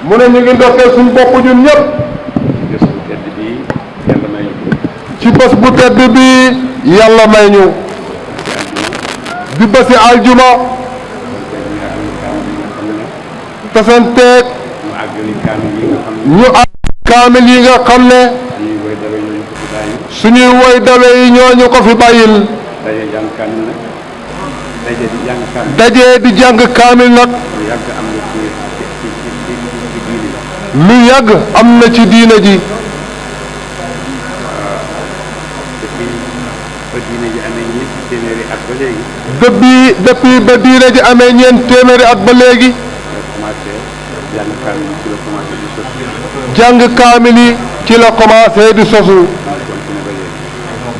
mu ne ñu ngi ndokkeel suñu bopp ñun ñëpp. ci bés bu tedd bi yàlla may ñu. di bési aljuma. tasanteeg. ñu àgg kaamil yi nga xam ne. suñuy woy dawe yi ñooñu ko fi bàyyil. dajee di jàng kaamil nag. lu yàgg am na ci diina ji. depuis ba diina ji amee ñeent téeméeri at ba léegi. jàng kaamil yi ci la commencé di sosu.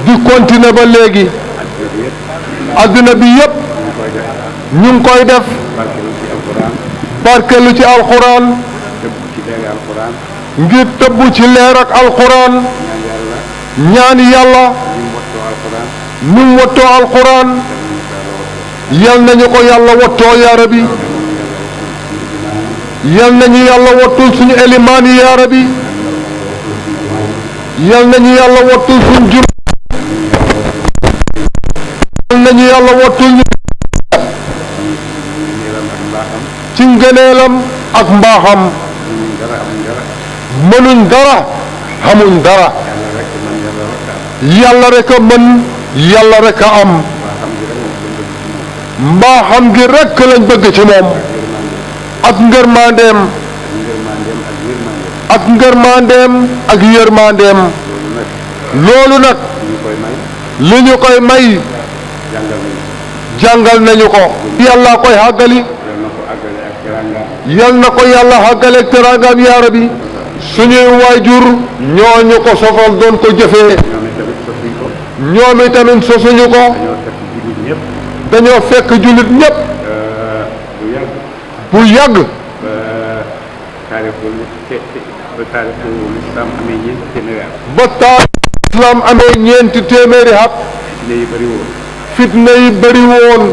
di continuer ba léegi. adduna bi yëpp. ñu ngi koy def. barkelu ci alxuraan. ngir tëbbu ci leer ak alxuraan. ñaan yàlla. nu mu wattoo alxuraan. yal nañu ko yàlla wattoo yaa rabbi. yal nañu yàlla wattul suñu elimaan yi yaa rabbi. yal nañu yàlla wattul suñu jur. yal nañu yàlla wattul ñu. ci ngëneelam ak mbaaxam. mënuñ dara xamuñ dara. yàlla rek a mën yàlla rek a am. mbaaxam gi rek lañ bëgg ci moom. ak ngërmandeem. ak ngërmandeem ak yërmandeem. loolu nag. li ñu koy may. jàngal nañu ko. yàlla koy xàggali. yal na ko yàlla xàggale ak teraangaam yaa rabbi. suñuy waajur ñooñu ko sosal doon ko jëfee. ñoom itamit sosuñu ko. dañoo fekk jullit ñëpp. bu yàgg. ba taarixu islam amee ñeenti téeméeri at. fitna yi bëri woon.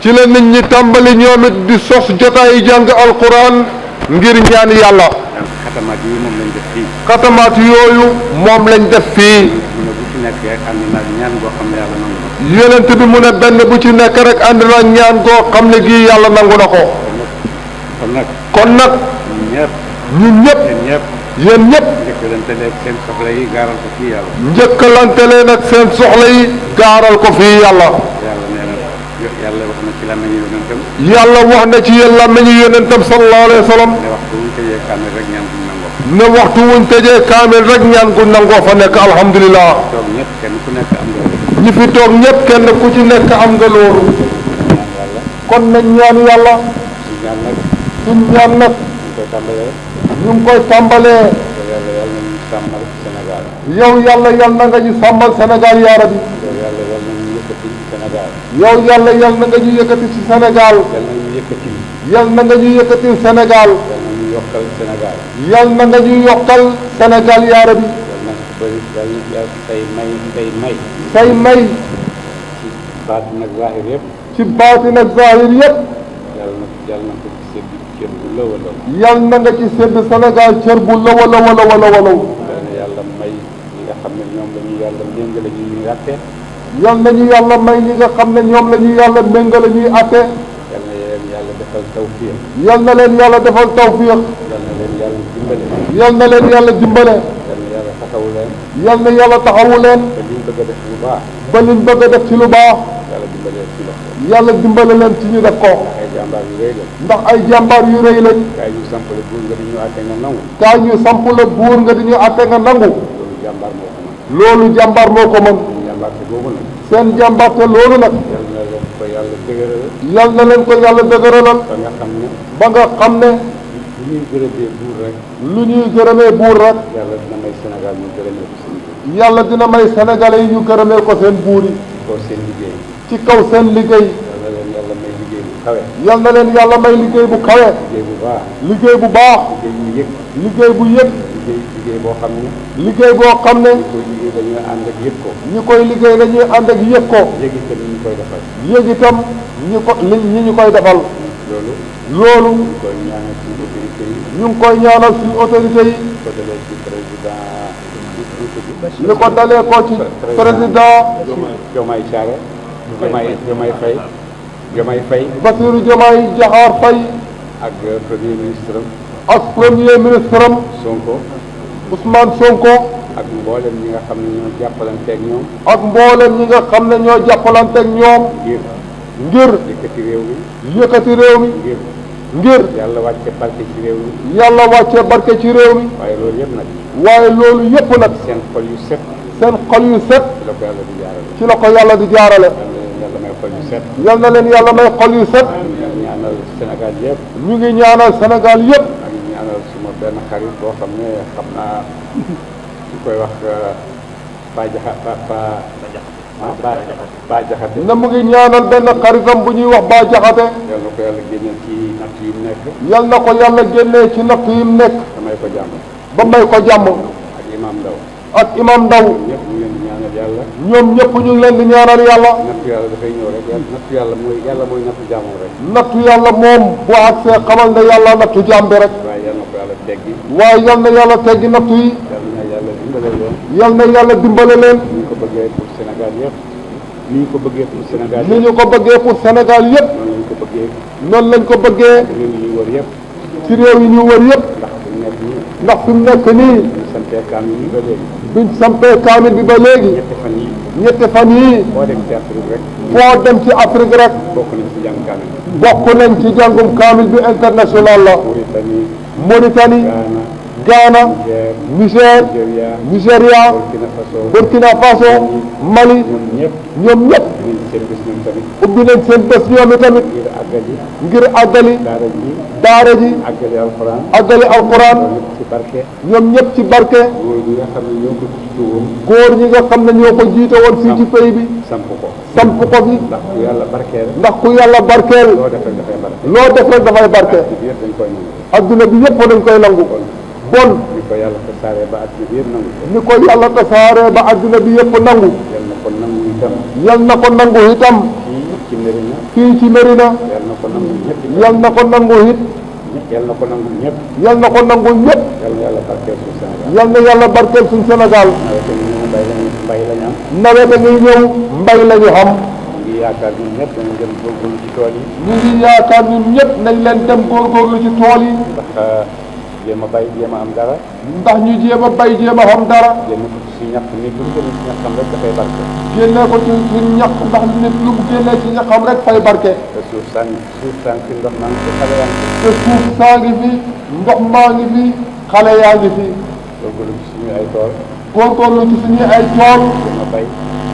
ci la nit ñi tàmbali ñoom it di sos jotaayu jàng alquran ngir ñaan yàlla. xatamaat yooyu moom lañ def fii. yonent bi mu ne benn bu ci nekk rek ànd na ñaan goo xam ne gii yàlla nangu na ko. kon nag ñun ñëpp yéen ñëpp njëkkalante leen ak seen soxla yi gaaral ko fii yàlla. yàlla wax na ci yéen làmmiñu yonentam sallallahu alayhi wa sallam ne waxtu wuñ tëjee kaamil rek ñaan gu nangoo fa nekk alhamdulilah. ñi fi toog ñëpp kenn ku ci nekk am nga loolu. kon nañ ñaan yàlla. suñ ñaan nag. ñu ngi koy tàmbalee. yow yàlla yal na nga ñu sàmmal Sénégal yaa rabbi. yow yàlla yal na nga ñu yëkkati ci Sénégal. yal na nga ñu yëkkati Sénégal. yal na nga ñu yokkal Sénégal yaa rabbi. say may. ci baatin ak zahir yëpp. yal na nga ci sédd Sénégal cër bu law a law a law a law a law. yal nañu yàlla may ñi nga xam ne ñoom la ñuy yàlla méngale ñuy àtte. yal na leen yàlla defal tawfiq. yal na leen yàlla dimbale. yal na yàlla taxawu leen. ba liñ bëgg a def ci lu baax. yàlla dimbale leen ci ñu def ko. ndax ay jàmbaar yu rëy lañ. kaay ñu samp la buur nga di ñu àtte nga nangu. kaay ñu samp la buur nga di ñu àtte nga nangu. loolu jàmbaar moo ko mën. seen jàmbaarte loolu nag. yal na leen ko yàlla dëgëralal. ba nga xam ne. lu ñuy gërëmee buur rek. yàlla dina may Sénégalais yi ñu gërëmee ko seen buur yi. ci kaw seen liggéey. yal na leen yàlla may liggéey bu kawe. liggéey bu baax. liggéey bu yëg. liggéey boo xam ne. liggéey boo xam ne. ñi koy liggéey dañuy ànd ak yëg ko. yëg itam ñi ñu koy defal. loolu. ñu ngi koy ñaanal suñu autorité yi. ñu ngi koy ñaanal suñu autorité yi. li ko dalee ko ci président. Diomaye Faye. Bassirou Diomaye Diakhar Faye. ak premier ministre am. ak premier ministre am. Sonko. Ousmane Sonko. ak mboolem ñi nga xam ne ñoo jàppalanteeg ñoom. ak mboolem ñi nga xam ne ñoo jàppalanteeg ñoom. ngir yëkkati réew mi. yëkkati réew mi. ngir yàlla wàcce barke ci réew mi. yàlla wàcce barke ci réew mi. waaye loolu yëpp nag. waaye loolu yëpp nag. seen xol yu set. seen xol yu set. ci la ko yàlla di jaarale. ci la ko yàlla di jaarale. yàlla may xol yu set. yal na leen yàlla may xol yu set. ñu ngi ñaanal Sénégal yëpp. ñu ngi ñaanal Sénégal yëpp. maa ngi ñaanal suma benn xarit boo xam ne xam naa ñu koy wax Ba Jaxate. na mu ngi ñaanal benn xaritam bu ñuy wax Ba Jaxate. yal na ko yàlla génneel ci natt yi mu nekk. yal na ko yàlla génnee ci natt yi mu nekk. ba may ko jàmm. ba may ko jàmm. ak Imam Ndaw. ak Imam Ndaw. ñëpp ñu ngi leen di ñaanal yàlla. ñoom ñëpp ñu ngi leen di ñaanal yàlla. nattu yàlla dafay ñëw rek nattu yàlla mooy nattu jàmmam rek. nattu yàlla moom bu àggsee xamal ne yàlla nattu jàmm bi rek. waaye yal na ko yàlla teggi. waaye yal na yàlla teggi nattu yi. yal na yàlla dimbale leen. yal na yàlla dimbale leen. ni ñu ko bëggee pour Sénégal yëpp. ni ñu ko bëggee pour Sénégal ni ñu ko bëggee pour Sénégal yëpp. noonu lañ ko bëggee. noonu lañ ko bëggee. réew yi ñu wër yëpp. ci réew yi ñu wër yëpp. ndax fi mu nekk nii. ndax fi mu nekk nii. biñ sampee kaamil bi ba léegi. biñ sampee kaamil bi ba léegi. ñetti fan yii. foo dem ci Afrique rek. foo dem ci Afrique rek. bokk nañ ci jàng kaamil. bokk nañ ci jàngum kaamil bi international la. Mauritanie. Ghana. Niger. Nigeria. Burkina Faso. Mali. ñoom ñëpp. ubbi nañ seen bés ñoom tamit. ngir àggali. daara ji. àggali alquran. ñoom ñëpp ci barke. góor ñi nga xam ne ñoo ko jiite woon fii ci pays bi. samp ko fi. ndax ku yàlla barkeel. loo def rek dafay barke. adduna bi yëpp dañ koy nangu. bon. ni ko yàlla tasaaree ba adduna bi yëpp nangu. ni ko yàlla tasaaree ba adduna bi yëpp nangu. yal na ko nangu itam. fii ci Medina. yal na ko nangu ñëpp. yal na ko nangu it. yal na ko nangu ñëpp. yal na ko nangu ñëpp. yal na yàlla barkeel suñu Sénégal. yal na yàlla barkeel suñu Sénégal. mbay la ñu am. nawet a ngi ñëw mbay la ñu xam. ñu ngi yaakaar ñun ñëpp dañu dem góorgóorlu ci tool yi. ñu ngi yaakaar ñun ñëpp nañ leen dem góorgóorlu ci tool yi. ndax jéem a bay jéem a am dara. ndax ñu jéem a bay jéem a xam dara. génne ko ci ñax nit lu mu génne ci ñaxam rek dafay barke. génne ko ci ñax ndax nit lu mu génne ci ñaxam rek fay barke. te suuf saa ngi fi ndox maa ngi fi xale yaa ngi fi. te suuf saa ngi fi ndox maa ngi fi xale yaa ngi fi. góorgóorlu ci suñu ay tool. góorgóorlu ci suñu ay tool. jéem a bay.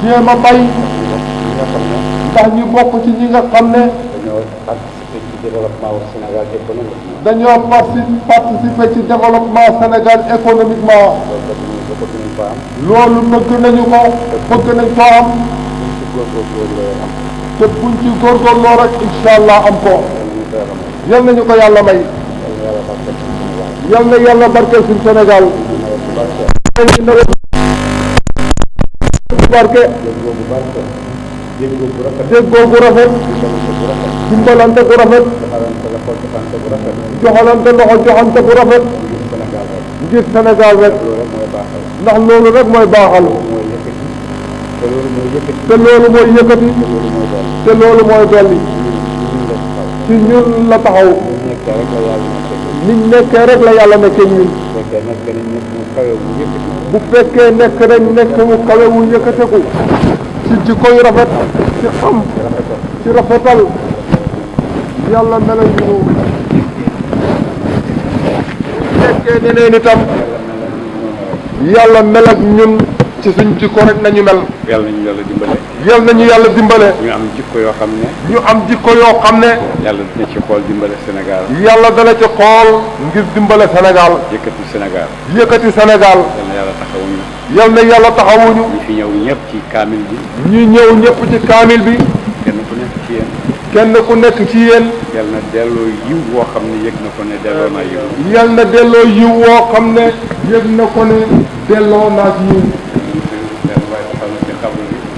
jéem a bay. ñi nga xam ne. ndax ñu bokk ci ñi nga xam ne. dañoo participer ci développement wu Sénégal économiquement. dañoo participer ci développement Sénégal économiquement. loolu bëgg nañu ko. bëgg nañ ko am. te buñ ci góorgóorloo rek incha allah am ko. yal nañu ko yàlla may. yal na yàlla barkeel suñu Sénégal. barke. déggoo bu rafet. dimbalante bu rafet. joxalante loxo joxante bu rafet. ngir Sénégal rek. ndax loolu rek mooy baaxal. te loolu mooy yëkkati. te loolu mooy dolli. ci ñun la taxaw. niñ nekkee rek la yàlla nekkee ñun. bu fekkee nekk nañ nekk mu kawe wu yëkkateku. ci jikko yu rafet. ci xam. ci rafetal. yàlla melal ñu. nekkee neneen itam. yàlla mel ak ñun ci suñ jikko rek nañu mel. yàlla nañu yàlla dimbale. yàlla nañu yàlla dimbale. ñu am jikko yoo xam ne. ñu am jikko yoo xam ne. yàlla dina ci xool dimbale Sénégal. yàlla dana ci xool ngir dimbale Sénégal. yëkkati Sénégal. yëkkati Sénégal. yal na yàlla taxawuñu. yal na yàlla taxawuñu. ñi fi ñëw ñëpp ci kaamil bi. ñi ñëw ñëpp ci kaamil bi. kenn ku nekk ci yéen. kenn ku nekk ci yéen. yal na delloo yiw woo xam ne yëg na ko ne delloo naa yiw. yal na delloo yiw woo xam ne yëg na ko ne delloo naa ci yiw.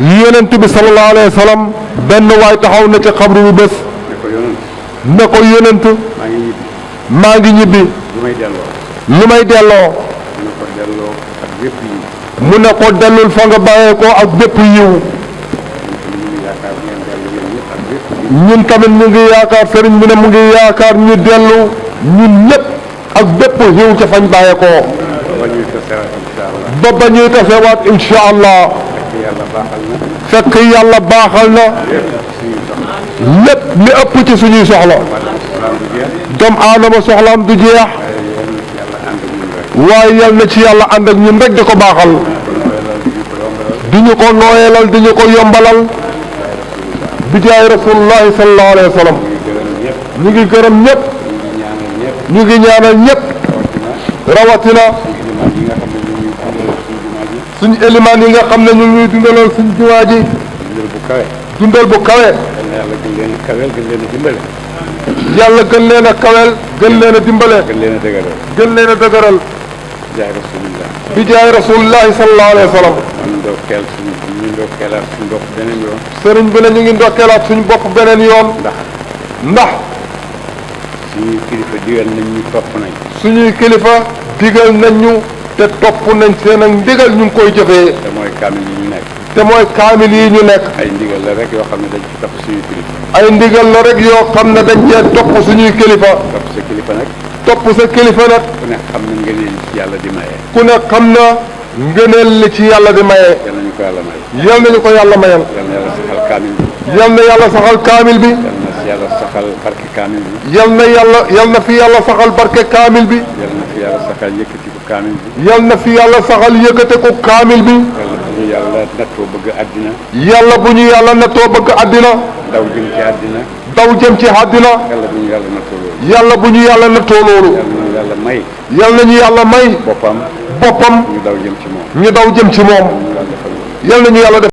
yonent bi sallallahu alayhi wa sallam benn waay taxaw na ci xabru bi bés. ne ko yonent maa ngi ñibbi maa ngi ñibbi lu may delloo lu may delloo mu ne ko delloo ak bépp yi mu ne ko dellul fa nga bàyyee ko ak bépp yiw ñu yaakaar ngeen dellu yéen ñëpp ak bépp yi ñun tamit ñu ngi yaakaar sëriñ bi ne mu ngi yaakaar ñu dellu ñun ñëpp ak bépp yiw ca fañ bàyyee ko ba ñuy tasewaat incha allah ba ba ñuy tasewaat incha allah yàlla baaxal na fekk yàlla baaxal na lépp suñuy soxla lépp li ëpp ci suñuy soxla maanaam salaam du jeex doomu aadama soxlaam du jeex waaye yéen yàlla ànd ak ñun rek waaye yal na ci yàlla ànd ak ñun rek di ko baaxal di ñu ko nooyalal di ñu ko yombalal bi jaay rasulullahi sallallahu alayhi wa sallam ñu ngi gërëm ñëpp ñu ngi gërëm ñëpp ñu ngi ñaanal ñëpp ñu ngi ñaanal ñëpp rawatina suñu ilimaan yi nga xam ne ñu ngi dundalal suñu jumaa ji suñu élimaan yi nga xam ne ñu ngi dundalal suñu jumaa ji dundal bu kawe dundal bu kawe yàlla gën leen a kawel gën leen a dimbale yàlla gën leen a kawel gën leen a dimbale gën leen a dëgëral gën leen a dëgëral jaay rasulillah bi jaay rasulullahi sallallahu alayhi wa sallam man ndokkeel ñu ndokkeelaat suñu bopp beneen yoon sëriñ bi ne ñu ngi ndokkeelaat suñu bopp beneen yoon ndax suñuy kilifa digal nañ ñu topp nañ suñuy kilifa digal nañ ñu te topp nañ seen ak ndigal ñu ngi koy jëfee te mooy kaamil yi ñu nekk te mooy kaamil yi ñu nekk ay ndigal la rek yoo xam ne dañ ci topp suñuy kilifa ay ndigal la rek yoo xam ne dañ cee topp suñuy kilifa topp sa kilifa nag topp sa kilifa nag ku ne xam na ngeen ci yàlla di maye ku ne xam na ngëneel li ci yàlla di maye yal nañu ko yàlla may yal nañu ko yàlla mayal yal na yàlla saxal kaamil bi yal na yàlla saxal kaamil bi yal na si yàlla saxal barke kaamil bi yal na fi yàlla saxal barke kaamil bi yal na fi yàlla saxal yëkkati ko kaamil bi yal na fi yàlla saxal yëkkate ko kaamil bi yal na ñu yàlla nattoo bëgg àddina yàlla bu ñu yàlla nattoo bëgg àddina daw jëm ci àddina daw jëm ci àddina yàlla bu ñu yàlla nattoo loolu yàlla bu ñu yàlla nattoo loolu yal na ñu yàlla may yal nañu yàlla may boppam boppam ñu daw jëm ci moom ñu daw jëm ci moom ñu yàlla defal loolu yal nañu yàlla def